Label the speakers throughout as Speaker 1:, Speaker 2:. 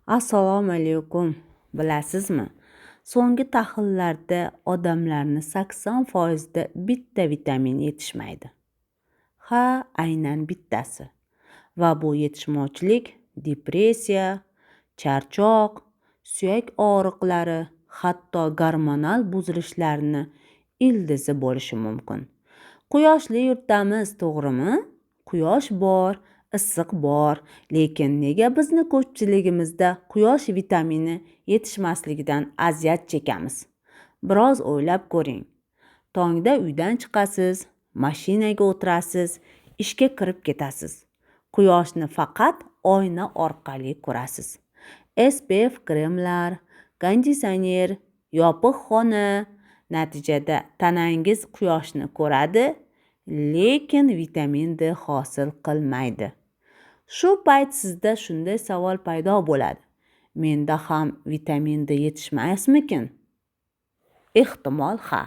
Speaker 1: Assalomu alaykum. Bilasizmi? So'nggi tahlillarda odamlarni 80% bitta vitamin yetishmaydi. Ha, aynan bittasi. Va bu yetishmovchilik depressiya, charchoq, suyak og'riqlari, hatto gormonal buzilishlarni ildizi bo'lishi mumkin. Quyoshli yurtdamiz, to'g'rimi? Quyosh bor, issiq bor, lekin nega bizni ko'pchiligimizda quyosh vitamini yetishmasligidan aziyat chekamiz? Biroz o'ylab ko'ring. Tongda uydan chiqasiz, mashinaga o'tirasiz, ishga kirib ketasiz. Quyoshni faqat oyna orqali ko'rasiz. SPF kremlar, konditsioner, yopiq xona. Natijada tanangiz quyoshni ko'radi, lekin vitamin D hosil qilmaydi. Shu payt sizda shunday savol paydo bo'ladi. Menda ham vitamin D yetishmasmikin? Ehtimol ha.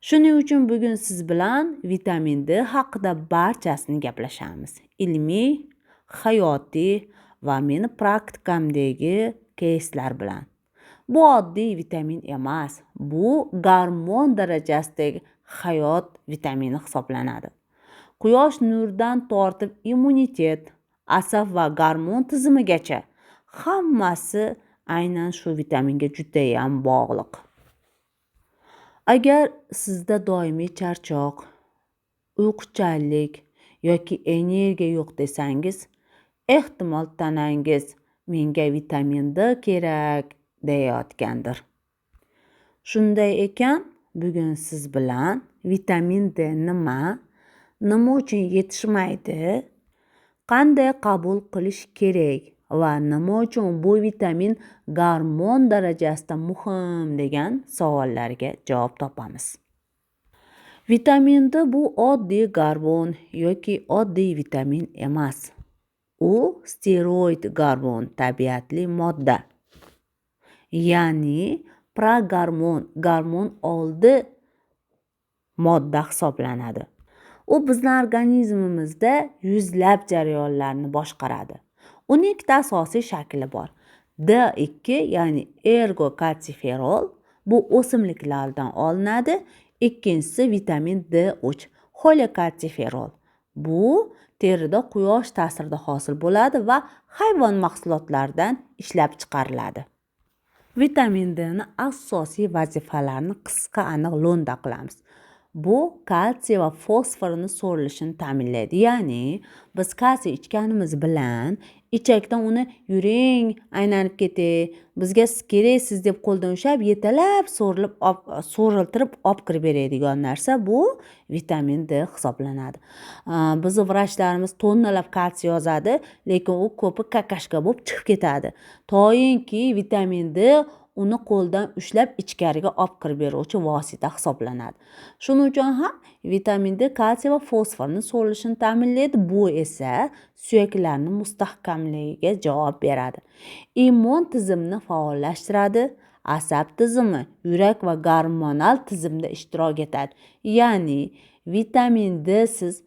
Speaker 1: Shuning uchun bugun siz bilan vitamin D haqida barchasini gaplashamiz. Ilmiy, hayotiy va meni praktikamdagi keyslar bilan. Bu oddiy vitamin emas, bu gormon darajasidagi hayot vitamini hisoblanadi. Quyosh nuridan tortib immunitet, asab va gormon tizimigacha hammasi aynan shu vitaminga juda ham bog'liq. Agar sizda doimiy charchoq, uyquchanlik yoki energiya yo'q desangiz, ehtimol tanangiz menga vitamin D kerak deyayotgandir. Shunday ekan, bugun siz bilan vitamin D nima uchun yetishmaydi, qanday qabul qilish kerak va nima uchun bu vitamin gormon darajasida muhim degan savollarga javob topamiz. Vitamin D bu oddiy gormon yoki oddiy vitamin emas. U steroid gormon tabiatli modda. Ya'ni gormon oldi modda hisoblanadi. U bizning organizmimizda yuzlab jarayonlarni boshqaradi. Uning ikkita asosiy shakli bor. D2 ya'ni ergokalsiferol, bu o'simliklardan olinadi. Ikkinchisi vitamin D3 xolikalsiferol. Bu terida quyosh ta'sirida hosil bo'ladi va hayvon mahsulotlaridan ishlab chiqariladi. Vitamin D ni asosiy vazifalarini qisqa aniq lo'nda qilamiz. Bu kalsiy va fosforni so'rilishini ta'minlaydi. Ya'ni biz kalsiy ichganimiz bilan ichakdan uni yuring, aylanib ketay, bizga kerak siz deb qo'ldan ushlab, yetalab so'riltirib olib kirib beradigan narsa bu vitamin D hisoblanadi. Bizni vrachlarimiz tonnalab kalsiy yozadi, lekin u ko'pi kakashka bo'lib chiqib ketadi. Toyinki vitamin D uni qo'ldan ushlab ichkariga olib kirib beruvchi vosita hisoblanadi. Shuning uchun ham vitamin D kalsiy va fosforni so'rilishini ta'minlaydi. Bu esa suyaklarni mustahkamligiga javob beradi. Immun tizimni faollashtiradi. Asab tizimi, yurak va gormonal tizimda ishtirok etadi. Ya'ni vitamin D siz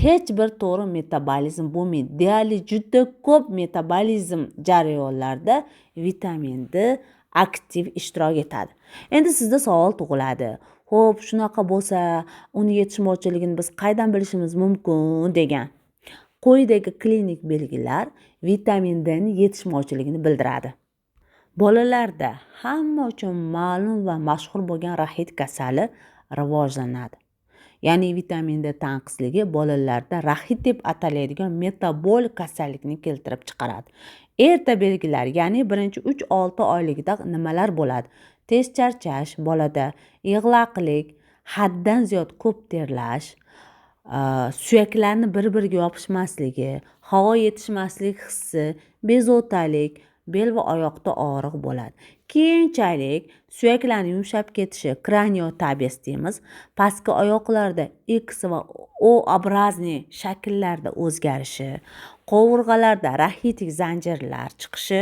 Speaker 1: hech bir to'g'ri metabolizm bo'lmaydi. Deyarli juda ko'p metabolizm jarayonlarida vitamin D aktiv ishtirok etadi. Endi sizda savol tug'iladi. Xo'p, shunaqa bo'lsa, uni yetishmovchiligini biz qaydan bilishimiz mumkin degan. Quyidagi klinik belgilar vitamin D ni yetishmovchiligini bildiradi. Bolalarda hamma uchun ma'lum va mashhur bo'lgan rahit kasali rivojlanadi. Ya'ni vitamin D tanqisligi bolalarda rahit deb ataladigan metabolik kasallikni keltirib chiqaradi. Erta belgilar, ya'ni 1-3-6 oyligida nimalar bo'ladi? Tez charchash bolada, yig'laqlik, haddan ziyod ko'p terlash, suyaklarni bir-biriga yopishmasligi, havo yetishmaslik hissi, bezovtalik, bel va oyoqda og'riq bo'ladi. Keyinchalik suyaklarning yumshab ketishi, kraniotabes deymiz, pastki oyoqlarda X va O obrazli shakllarda o'zgarishi, qovurg'alarda raxitik zanjirlar chiqishi,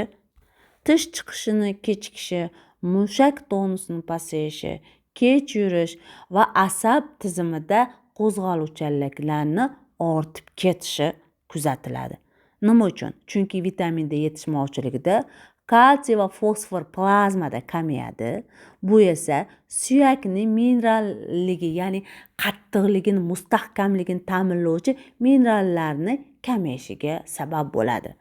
Speaker 1: tish chiqishini kechikishi, mushak tonusini pasayishi, kech yurish va asab tizimida qo'zg'aluvchanliklarni ortib ketishi kuzatiladi. Nima uchun? Chunki vitamin D yetishmovchiligida kalsiy va fosfor plazmada kamayadi. Bu esa suyakning mineralligi, ya'ni qattiqligini, mustahkamligini ta'minlovchi minerallarni kamayishiga sabab bo'ladi.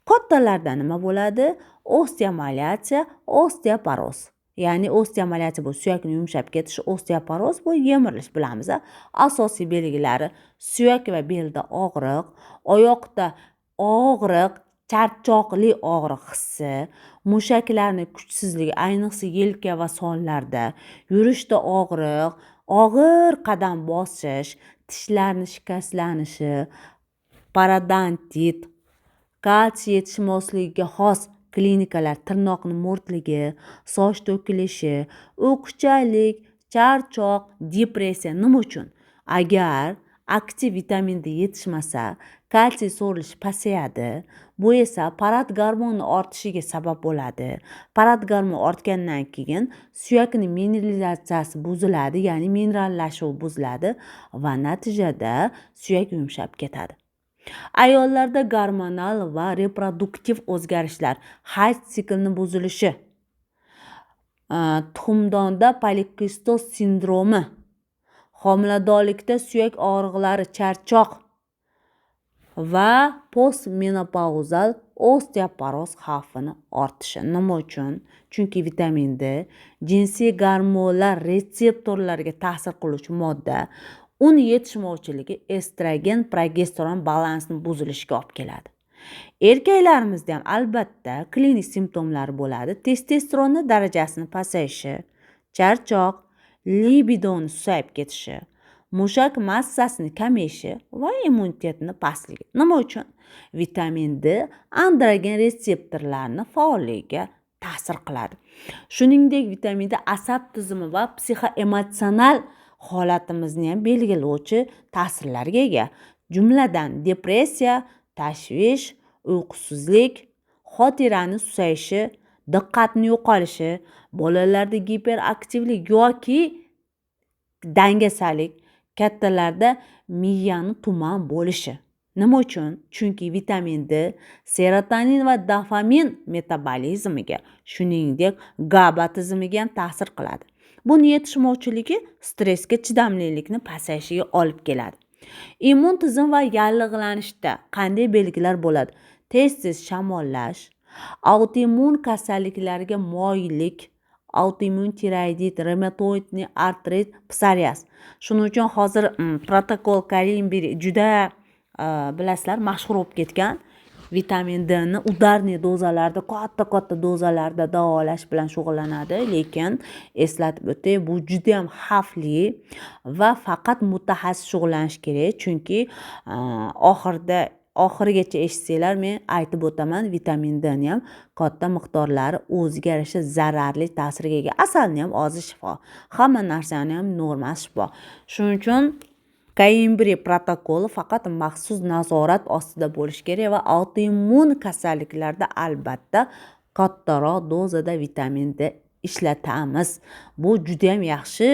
Speaker 1: Kattalarda nima bo'ladi? Osteomalatsiya, osteoporoz. Ya'ni osteomalatsiya bu suyakning yumshab ketishi, osteoporoz bu yemirilish bilamiz. Asosiy belgilari suyak va belda og'riq, oyoqda og'riq, charchoqli og'riq hissi, mushaklarning kuchsizligi, ayniqsa yelka va sonlarda, yurishda og'riq, og'ir qadam bosish, tishlarning shikastlanishi, parodontit, kalsiy yetishmovsizligiga xos klinikalar, tirnoqning mo'rtligi, soch to'kilishi, o'qchalik, charchoq, depressiya. Nima uchun? Agar aktiv vitamin D yetishmasa, kalsiy so'rilishi pasayadi. Bu esa parad gormoni ortishiga sabab bo'ladi. Parad gormoni ortgandan keyin suyakning mineralizatsiyasi buziladi, ya'ni minerallashuvi buziladi va natijada suyak yumshab ketadi. Ayollarda gormonal va reproduktiv o'zgarishlar, hayz siklining buzilishi, tuxumdonda polikistoz sindromi, homiladorlikda suyak og'riqlari, charchoq va postmenopauzal osteoporoz xavfini ortishi. Nima uchun? Chunki vitamin D jinsiy gormonlar retseptorlariga ta'sir qiluvchi modda. Uni yetishmovchiligi estrogen, progesteron balansining buzilishiga olib keladi. Erkaklarimizda ham albatta klinik simptomlar bo'ladi. Testosteron darajasining pasayishi, charchoq, libidoni susayib ketishi, mushak massasining kamayishi va immunitetning pastligi. Nima uchun? Vitamin D androgen retseptorlarni faolligiga ta'sir qiladi. Shuningdek, vitamin D asab tizimi va psixoemotsional holatimizni ham belgilovchi ta'sirlarga ega. Jumladan depressiya, tashvish, uyqusizlik, xotiraning susayishi, diqqatning yo'qolishi, bolalarda giperaktivlik yoki dangasalik, kattalarda miyani tuman bo'lishi. Nima uchun? Chunki vitamin D serotonin va dopamin metabolizmiga, shuningdek GABA tizimiga ham ta'sir qiladi. Buni yetishmovchiligi stressga chidamlilikni pasayishiga olib keladi. Immun tizim va yallig'lanishda qanday belgilar bo'ladi? Tez shamollash, autoimmun kasalliklarga moyillik, autoimmun tiroidit, reumatoidni artrit, psoriaz. Shuning uchun hozir protokol Kalimbiri juda bilasizlar, mashhur bo'lib ketgan. Vitamin D ni udarniy dozalarda, katta dozalarda davolash bilan shug'ullanadi, lekin eslatib o'tay, bu juda ham xavfli va faqat mutaxassis shug'ullanish kerak, chunki oxirigacha eshitsanglar men aytib o'taman, vitamin D ni ham katta miqdorlari o'ziga yarasha zararli ta'sirga ega. Asalni ham ozi shifo, hamma narsani ham normasi shifo. Shuning uchun Kalimbiri protokoli faqat maxsus nazorat ostida bo'lishi kerak va autoimmun kasalliklarda albatta kattaroq dozada vitamin D ishlatamiz. Bu juda ham yaxshi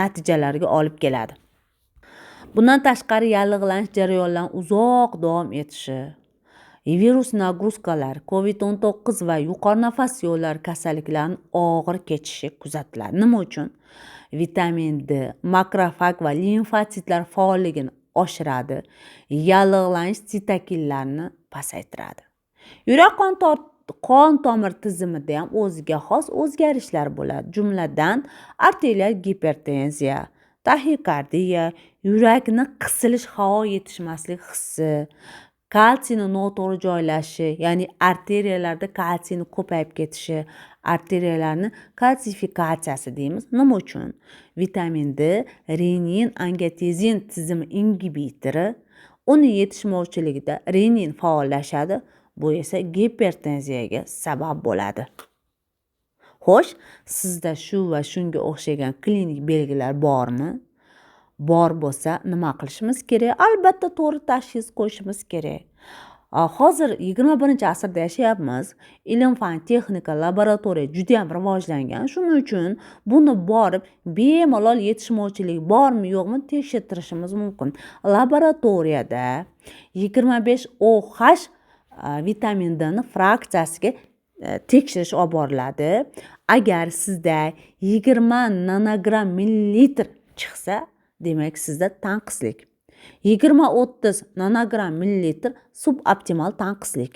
Speaker 1: natijalarga olib keladi. Bundan tashqari yallig'lanish jarayonlari uzoq davom etishi, virus nagruzkalar, COVID-19 va yuqori nafas yo'llari kasalliklarining og'ir kechishi kuzatiladi. Nima uchun? Vitamin D makrofag va limfositlar faolligini oshiradi, yallig'lanish sitokinlarini pasaytiradi. Yurak qon tomir tizimida ham o'ziga xos o'zgarishlar bo'ladi. Jumladan arterial gipertenziya, taxikardiya, yurakni qisilish, havo yetishmaslik hissi, kalsiyning noto'g'ri joylashishi, ya'ni arteriyalarda kalsiyning ko'payib ketishi, arteriyalarning kalsifikatsiyasi deymiz. Nima uchun? Vitamin D renin angiotenzin tizimi ingibitori, uni yetishmovchiligida renin faollashadi, bu esa gipertenziyaga sabab bo'ladi. Xo'sh, sizda shu va shunga o'xshagan klinik belgilar bormi? Bor bo'lsa nima qilishimiz kerak? Albatta to'g'ri tashxis qo'yishimiz kerak. Hozir 21-asrda yashayapmiz. Ilm fan texnika laboratoriya juda ham rivojlangan. Shuning uchun buni borib bemalol yetishmovchilik bormi yo'qmi tekshirtirishimiz mumkin. Laboratoriyada 25OH vitamin D ni fraksiyasiga tekshirish olib boriladi. Agar sizda 20 nanogram millilitr chiqsa, demak sizda tanqislik. 20-30 nanogram millilitr suboptimal tanqislik.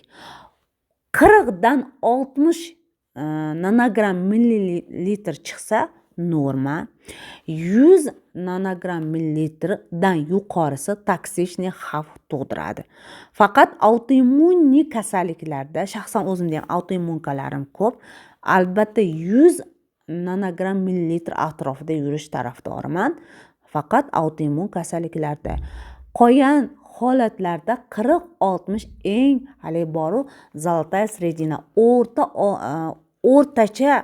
Speaker 1: 40 dan 60 nanogram millilitr chiqsa norma. 100 nanogram millilitrdan yuqorisi toksичный xavf tug'diradi. Faqat autoimmun kasalliklarda, shaxsan o'zimda ham autoimmunkalarim ko'p. Albatta 100 nanogram millilitr atrofida yurish tarafdoriman. Faqat autoimmun kasalliklarda. Qolgan holatlarda 40-60 eng hali boru zolotaya sredina o'rtacha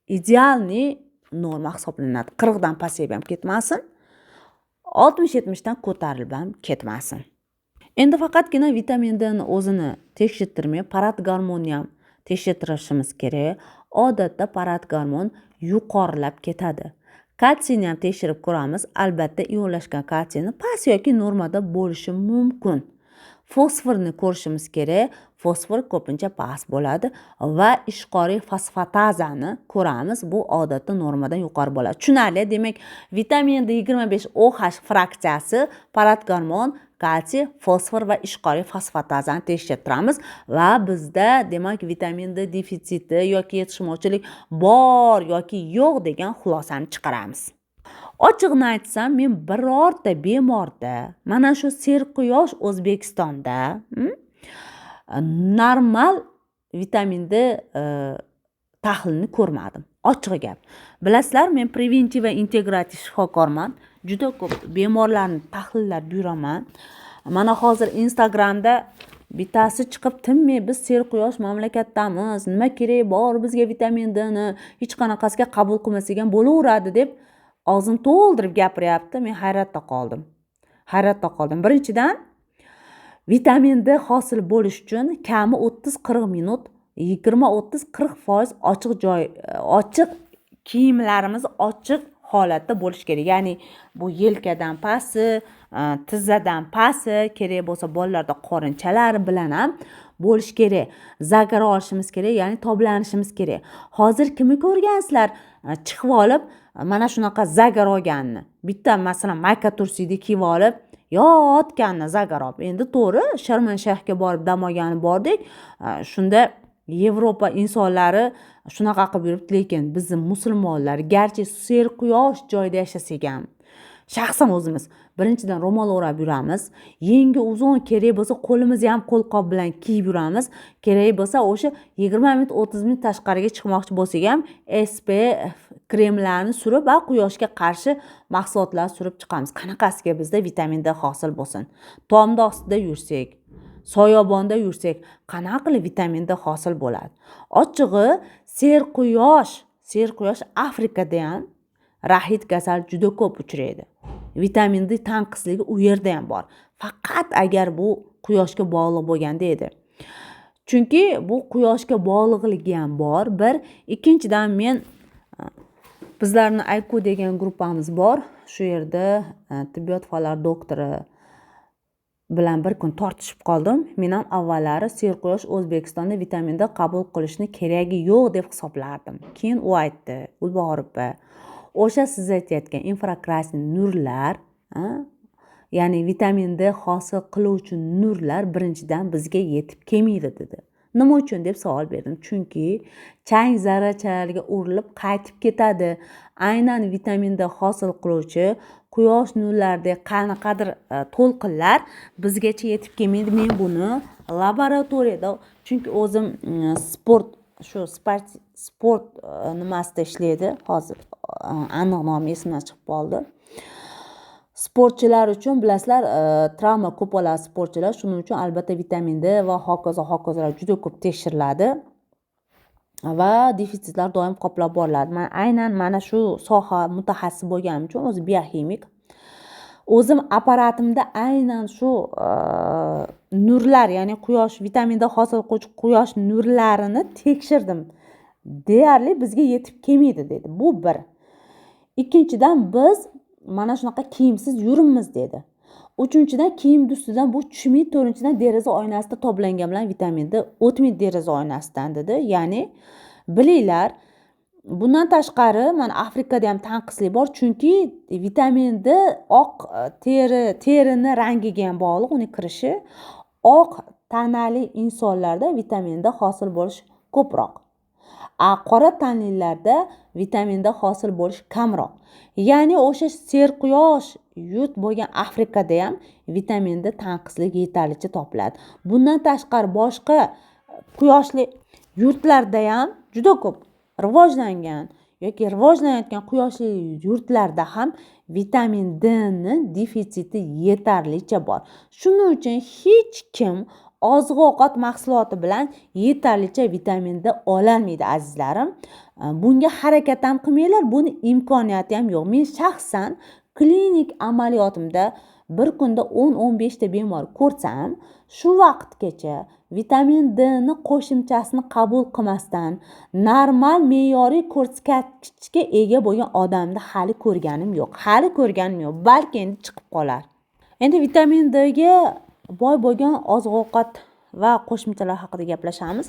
Speaker 1: idealniy norma hisoblanadi. 40 dan pasayib ham ketmasin, 60-70 dan ko'tarilib ham ketmasin. Endi faqatgina vitamin D ni o'zini tekshirtirmay, parat gormonni ham tekshirtirishimiz kerak. Odatda parat gormon yuqorilab ketadi. Kalsiyni ham tekshirib ko'ramiz. Albatta ionlashgan kalsiyni past yoki normada bo'lishi mumkin. Fosforni ko'rishimiz kerak. Fosfor ko'pincha past bo'ladi va ishqoriy fosfatazani ko'ramiz. Bu odatda normadan yuqori bo'ladi. Tushunarli? Demak, vitamin D 25OH fraksiyasi, parat gormon, kalsiy, fosfor va ishqoriy fosfatazani tekshirtiramiz va bizda demak vitamin D defitsiti yoki yetishmovchilik bor yoki yo'q degan xulosani chiqaramiz. Ochig'ini aytsam, men birorta bemorda mana shu serquyosh O'zbekistonda normal vitamin D tahlilini ko'rmadim. Ochiq gap. Bilasizlar, men preventiv va integrativ shifokorman. Juda ko'p bemorlarni tahlillab yuraman. Mana hozir Instagramda bittasi chiqib, "Tinmay biz serquyosh mamlakatdamiz. Nima kerak bor bizga vitamin D ni hech qanaqasiga qabul qilmasak ham bo'laveradi" deb og'zini to'ldirib gapiryapti. Men hayratda qoldim. Birinchidan, vitamin D hosil bo'lish uchun kami 30-40 minut, 20-30-40% ochiq kiyimlarimiz ochiq holatda bo'lish kerak. Ya'ni bu yelkadan pasti, tizzadan pasti, kerak bo'lsa bolalarda qorinchalar bilan ham bo'lish kerak. Zagar olishimiz kerak, ya'ni toblanishimiz kerak. Hozir kimni ko'rgansizlar chiqib olib mana shunaqa zagar olganni? Bitta masalan mayka tursiyni kiyib olib yotganni zagar olib. Endi to'g'ri, Sharmanshahga borib dam olgani bordik. Shunda Yevropa insonlari shunaqa qilib yuribdi, lekin bizni musulmonlar garchi serquyosh joyda yashasak ham, shaxsan o'zimiz birinchidan ro'mol o'rab yuramiz, yengi uzun, kerak bo'lsa qo'limizni ham qo'lqop bilan kiyib yuramiz, kerak bo'lsa o'sha 20 minut 30 minut tashqariga chiqmoqchi bo'lsak ham SPF kremlarni surib va quyoshga qarshi mahsulotlar surib chiqamiz. Qanaqasiga bizda vitamin D hosil bo'lsin? Tomda ostida yursak, soyobonda yursak, qanaqa qilib vitamin D hosil bo'ladi? Ochig'i, serquyosh Afrikada ham rahit kasal juda ko'p uchraydi. Vitamin D tanqisligi u yerda ham bor. Faqat agar bu quyoshga bog'liq bo'lganda edi. Chunki bu quyoshga bog'liqligi ham bor. Bir, ikkinchidan men bizlarning IQ degan gruppamiz bor. Shu yerda tibbiyot fanlari doktori bilan bir kun tortishib qoldim. Men ham avvallari serquyosh O'zbekistonda vitamin D qabul qilishni keragi yo'q deb hisoblardim. Keyin u aytdi, Gulbahor opa, o'sha siz aytayotgan infrakrasniy nurlar, ya'ni vitamin D hosil qiluvchi nurlar birinchidan bizga yetib kelmaydi dedi. Nima uchun deb savol berdim. Chunki chang zarrachalarga urilib qaytib ketadi. Aynan vitamin D hosil qiluvchi quyosh nurlaridagi qanaqadir to'lqinlar bizgacha yetib kelmaydi. Men buni laboratoriyada, chunki o'zim sport nimasida ishlaydi. Hozir aniq nomi esimdan chiqib qoldi. Sportchilar uchun bilasizlar, travma ko'p bo'ladi sportchilar. Shuning uchun albatta vitamin D va hokazolar juda ko'p tekshiriladi va defitsitlar doim qoplab boriladi. Men aynan mana shu soha mutaxassisi bo'lganim uchun, o'zi bioximik. o'zim apparatimda aynan shu nurlar, ya'ni quyosh, vitamin D hosil qiluvchi quyosh nurlarini tekshirdim. Deyarli bizga yetib kelmaydi dedi. Bu bir. Ikkinchidan, biz mana shunaqa kiyimsiz yuribmiz dedi. Uchinchidan, kiyim ustidan bu tushmaydi. To'rtinchidan, deraza oynasida toblangan bilan vitamin D o'tmaydi deraza oynasidan dedi. Ya'ni bilinglar, bundan tashqari mana Afrikada ham tanqislik bor, chunki vitamin D oq terini rangiga ham bog'liq, uning kirishi. Oq tanali insonlarda vitamin D hosil bo'lish ko'proq. Qora tanlilarda vitamin D hosil bo'lish kamroq. Ya'ni o'sha serquyosh yurt bo'lgan Afrikada ham vitamin D tanqislik yetarlicha topiladi. Bundan tashqari boshqa quyoshli yurtlarda ham juda ko'p rivojlangan yoki rivojlanayotgan quyoshli yurtlarda ham vitamin D ni defitsiti yetarlicha bor. Shuning uchun hech kim oziq-ovqat mahsuloti bilan yetarlicha vitamin D ololmaydi azizlarim. Bunga harakat ham qilmanglar, buni imkoniyati ham yo'q. Men shaxsan klinik amaliyotimda bir kunda 10-15 ta bemor ko'rsam, shu vaqtgacha vitamin D ni qo'shimchasini qabul qilmasdan normal me'yoriy ko'rsatkichga ega bo'lgan odamni hali ko'rganim yo'q. Balki endi chiqib qolar. Endi vitamin D ga boy bo'lgan oziq-ovqat va qo'shimchalar haqida gaplashamiz.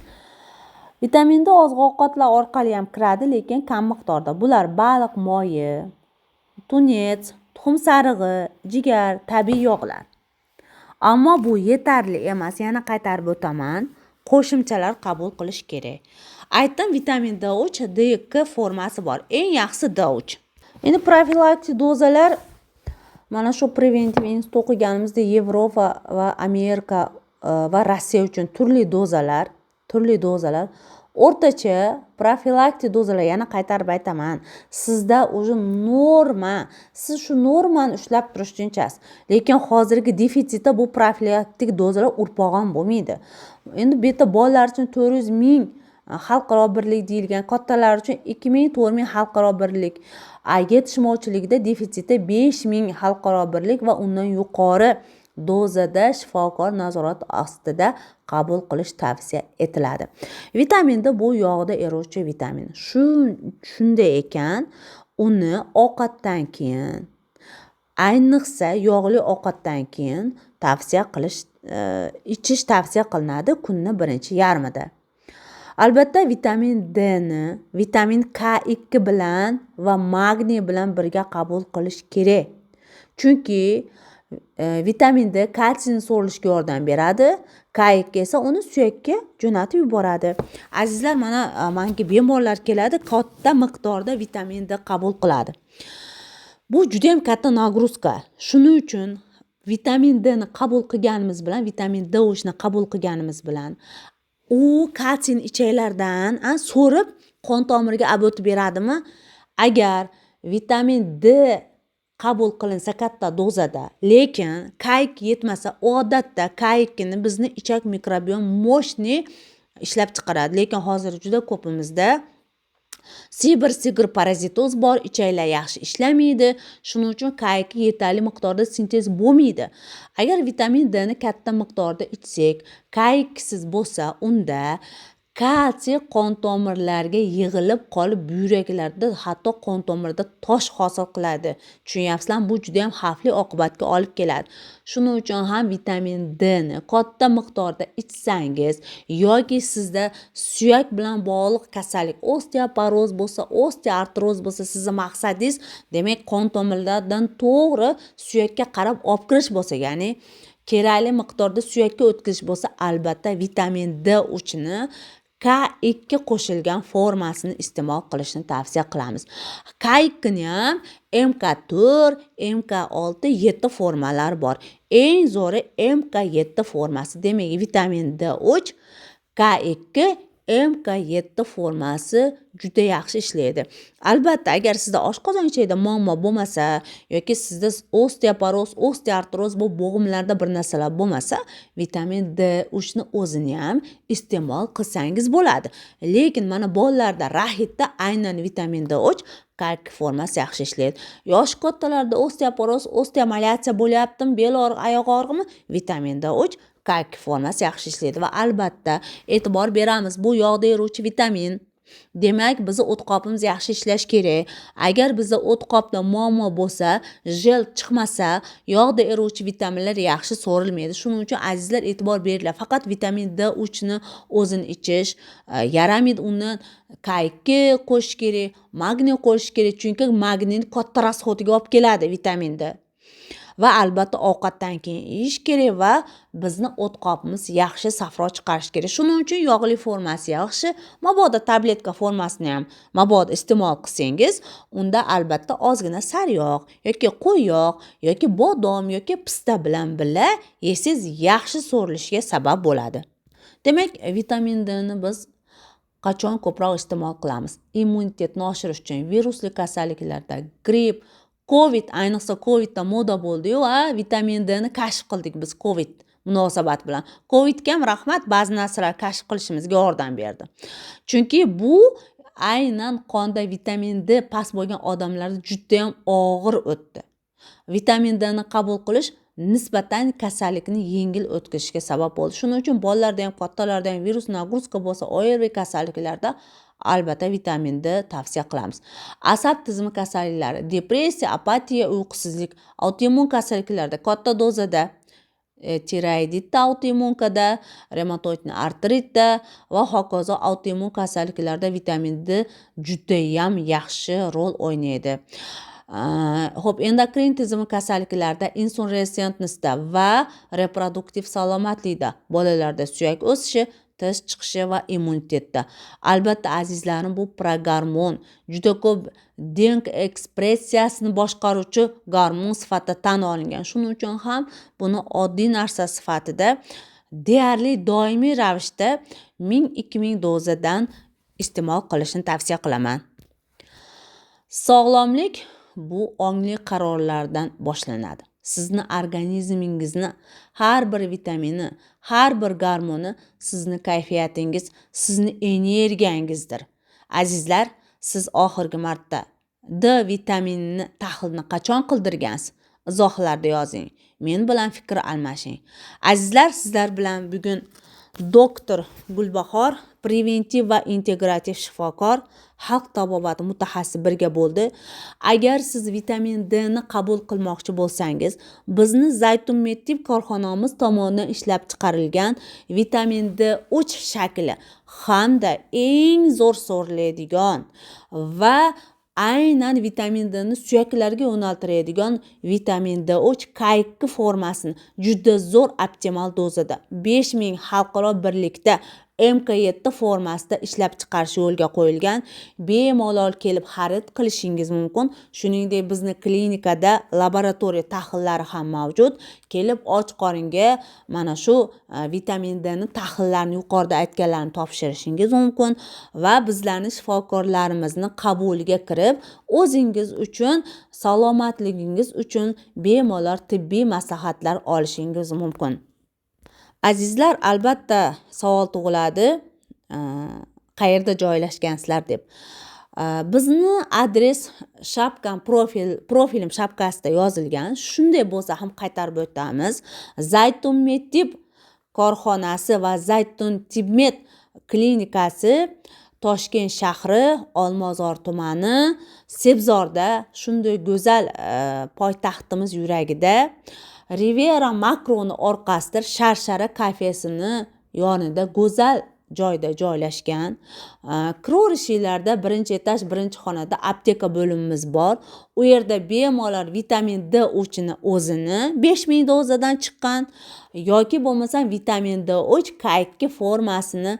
Speaker 1: Vitamin D oziq-ovqatlar orqali ham kiradi, lekin kam miqdorda. Bular baliq moyi, tunets, tuxum sarig'i, jigar, tabiiy yog'lar. Ammo bu yetarli emas. Yana qaytarib o'taman, qo'shimchalar qabul qilish kerak. Aytdim, vitamin D3, D2 formasi bor. Eng yaxshisi D3. Endi profilaktik dozalar, mana shu preventiv institut o'qiganimizda Yevropa va Amerika va Rossiya uchun turli dozalar. O'rtacha profilaktik dozalar, yana qaytarib aytaman, sizda o'zi norma, siz shu normani ushlab turishingchasiz. Lekin hozirgi defitsitda bu profilaktik dozalar urpog'on bo'lmaydi. Endi bu yerda bolalar uchun 400 ming xalqaro birlik deyilgan, kattalar uchun 2000-4000 xalqaro birlik, yetishmovchilikda defitsitda 5000 xalqaro birlik va undan yuqori dozada shifokor nazorati ostida qabul qilish tavsiya etiladi. Vitamin D bu yog'da eruvchi vitamin. Shunday ekan, uni ovqatdan keyin, ayniqsa yog'li ovqatdan keyin ichish tavsiya qilinadi kunning birinchi yarmida. Albatta vitamin D ni vitamin K2 bilan va magniy bilan birga qabul qilish kerak. Chunki vitamin D kalsiyni so'rilishga yordam beradi, K2 esa uni suyakka jo'natib yuboradi. Azizlar, mana menga bemorlar keladi, katta miqdorda vitamin D qabul qiladi. Bu juda ham katta nagruzka. Shuning uchun vitamin D ni qabul qilganimiz bilan, vitamin D3 ni qabul qilganimiz bilan u kalsiyni ichaklardan so'rib qon tomiriga olib o'tib beradimi? Agar vitamin D qabul qilinsa katta dozada, lekin K2 yetmasa, odatda K2 ni bizni ichak mikrobiom moshni ishlab chiqaradi. Lekin hozir juda ko'pimizda sigir parazitoz bor, ichaklar yaxshi ishlamaydi. Shuning uchun K2 yetarli miqdorda sintez bo'lmaydi. Agar vitamin D ni katta miqdorda ichsak, K2 siz bo'lsa, unda kalsiy qon tomirlariga yig'ilib qolib, buyraklarda, hatto qon tomirida tosh hosil qiladi. Tushunyapsizlarmi? Bu juda ham xavfli oqibatga olib keladi. Shuning uchun ham vitamin D ni katta miqdorda ichsangiz yoki sizda suyak bilan bog'liq kasallik, osteoporoz bo'lsa, osteoartroz bo'lsa, sizning maqsadingiz, demak, qon tomirlardan to'g'ri suyakka qarab olib kirish bo'lsa, ya'ni kerakli miqdorda suyakka o'tkazish bo'lsa, albatta vitamin D3 ni K2 qo'shilgan formasini iste'mol qilishni tavsiya qilamiz. K2 ni ham MK4, MK6, 7 formalar bor. Eng zo'ri MK7 formasi. Demak, vitamin D3, K2, MK7 formasi juda yaxshi ishlaydi. Albatta, agar sizda oshqozon ichida muammo bo'lmasa yoki sizda osteoporoz, osteoartroz bu bo'g'imlarda bir narsalar bo'lmasa, vitamin D3 ni o'zini ham iste'mol qilsangiz bo'ladi. Lekin mana bolalarda, rahitda aynan vitamin D3 kalk formasi yaxshi ishlaydi. Yosh kattalarda osteoporoz, osteomalatsiya bo'lyaptimi, bel og'rig'i, oyoq og'rig'imi, vitamin D3 kalk formasi yaxshi ishlaydi va albatta e'tibor beramiz, bu yog'da eruvchi vitamin. Demak, bizni o'tqopimiz yaxshi ishlash kerak. Agar bizda o'tqopda muammo bo'lsa, jel chiqmasa, yog'da eruvchi vitaminlar yaxshi so'rilmaydi. Shuning uchun azizlar e'tibor beringlar. Faqat vitamin D3 ni o'zini ichish yaramaydi. Uni kalkni qo'shish kerak, magniy qo'shish kerak, chunki magniyni katta rasxodiga olib keladi vitamin D. Va albatta ovqatdan keyin yeyish kerak va bizni o'tqopimiz yaxshi safro chiqarish kerak. Shuning uchun yog'li formasi yaxshi. Mabodo tabletka formasini ham mabodo iste'mol qilsangiz, unda albatta ozgina sariyog' yoki qo'y yog' yoki bodom yoki pista bilan birga yesangiz yaxshi so'rilishiga sabab bo'ladi. Demak, vitamin D ni biz qachon ko'proq iste'mol qilamiz? Immunitetni oshirish uchun, virusli kasalliklarda, gripp, Covid, ayniqsa Covidda moda bo'ldi-yu, vitamin D ni kashf qildik biz Covid munosabat bilan. Covidga ham rahmat, ba'zi narsalar kashf qilishimizga yordam berdi. Chunki bu aynan qonda vitamin D past bo'lgan odamlarda juda ham og'ir o'tdi. Vitamin D ni qabul qilish nisbatan kasallikni yengil o'tkazishga sabab bo'ldi. Shuning uchun bolalarda ham, kattalarda ham virus nagruska bo'lsa, ORV kasalliklarda albatta vitamin D tavsiya qilamiz. Asab tizimi kasalliklari, depressiya, apatiya, uyqusizlik, autoimmun kasalliklarda katta dozada, tiroiditda, autoimmunkada, reumatoid artritda va hokazo autoimmun kasalliklarda vitamin D juda ham yaxshi rol o'ynaydi. Hop, endokrin tizimi kasalliklarida, insulin resistentnisida va reproduktiv salomatlikda, bolalarda suyak o'sishi, tish chiqishi va immunitetda. Albatta azizlarim, bu progormon juda ko'p DNK ekspressiyasini boshqaruvchi gormon sifatida tan olingan. Shuning uchun ham buni oddiy narsa sifatida deyarli doimiy ravishda 1000-2000 dozadan iste'mol qilishni tavsiya qilaman. Sog'lomlik bu ongli qarorlardan boshlanadi. Sizni organizmingizni har bir vitamini, har bir gormoni sizni kayfiyatingiz, sizni energiyangizdir. Azizlar, siz oxirgi marta D vitaminini tahlilni qachon qildirgansiz? Izohlarda yozing. Men bilan fikr almashing. Azizlar, sizlar bilan bugun doktor Gulbahor, preventiv va integrativ shifokor, xalq tabobati mutaxassisi birga bo'ldi. Agar siz vitamin D ni qabul qilmoqchi bo'lsangiz, bizni Zaytun Medtib korxonamiz tomonidan ishlab chiqarilgan vitamin D3 shakli hamda eng zo'r so'riladigan va aynan vitamin D ni suyaklarga yo'naltiradigan vitamin D3 kalk formasini juda zo'r optimal dozada 5000 xalqaro birlikda MK7 formasida ishlab chiqarish yo'lga qo'yilgan. Bemalol kelib xarid qilishingiz mumkin. Shuningdek, bizni klinikada laboratoriya tahlillari ham mavjud. Kelib och qoringa mana shu vitamin D ni tahlillarni yuqorida aytganlarni topshirishingiz mumkin va bizlarning shifokorlarimizni qabuliga kirib, o'zingiz uchun, salomatligingiz uchun bemalol tibbiy maslahatlar olishingiz mumkin. Azizlar, albatta savol tug'iladi, qayerda joylashgansizlar deb. Bizni adres shapkam profilim shapkasida yozilgan. Shunday bo'lsa ham qaytarib o'tamiz. Zaytun Medtib korxonasi va Zaytun Tibmet klinikasi Toshkent shahri, Olmazor tumani, Sebzorda, shunday go'zal poytaxtimiz yuragida, Riviera Makroni orqasida Sharshara kafesini yonida go'zal joyda joylashgan. Kirishlarda birinchi etaj, birinchi xonada apteka bo'limimiz bor. U yerda bemalol vitamin D3 ni o'zini 5000 dozadan chiqqan yoki bo'lmasa vitamin D3 kalk formasini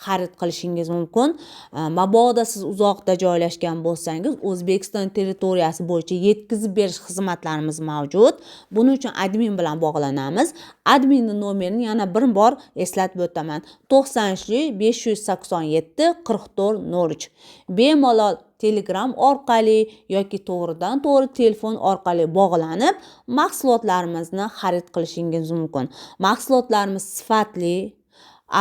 Speaker 1: xarid qilishingiz mumkin. Mabodo siz uzoqda joylashgan bo'lsangiz, O'zbekiston territoriyasi bo'yicha yetkazib berish xizmatlarimiz mavjud. Buning uchun admin bilan bog'lanamiz. Adminning nomerini yana bir bor eslatib o'taman. 93 587 44 03. Bemalol Telegram orqali yoki to'g'ridan to'g'ri telefon orqali bog'lanib, mahsulotlarimizni xarid qilishingiz mumkin. Mahsulotlarimiz sifatli,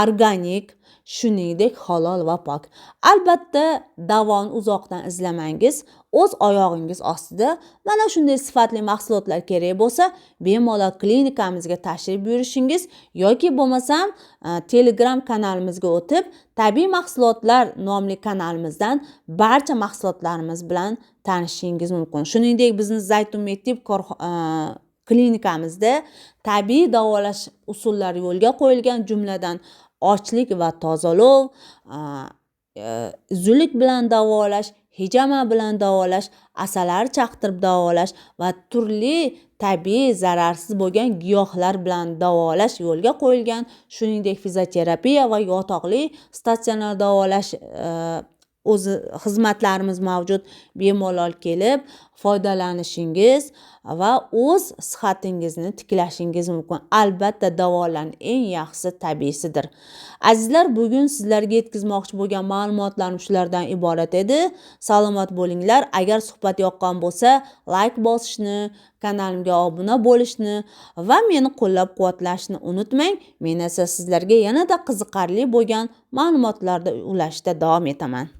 Speaker 1: organik, shuningdek halol va pok. Albatta, davoni uzoqdan izlamangiz, o'z oyog'ingiz ostida mana shunday sifatli mahsulotlar kerak bo'lsa, bemalol klinikamizga tashrif buyurishingiz yoki bo'lmasam Telegram kanalimizga o'tib, tabiiy mahsulotlar nomli kanalimizdan barcha mahsulotlarimiz bilan tanishishingiz mumkin. Shuningdek, bizning Zaytun Medtib klinikamizda tabiiy davolash usullari yo'lga qo'yilgan, jumladan ochlik va tozalov, zudlik bilan davolash, hijama bilan davolash, asalari chaqtirib davolash va turli tabiiy zararsiz bo'lgan giyohlar bilan davolash yo'lga qo'yilgan. Shuningdek, fizioterapiya va yotoqli statsionar davolash o'zi xizmatlarimiz mavjud. Bemalol kelib foydalanishingiz va o'z sihatingizni tiklashingiz mumkin. Albatta, davolarning eng yaxshisi tabiiysidir. Azizlar, bugun sizlarga yetkazmoqchi bo'lgan ma'lumotlarim shulardan iborat edi. Salomat bo'linglar. Agar suhbat yoqqan bo'lsa, like bosishni, kanalimga obuna bo'lishni va meni qo'llab-quvvatlashni unutmang. Men esa sizlarga yanada qiziqarli bo'lgan ma'lumotlarni ulashda davom etaman.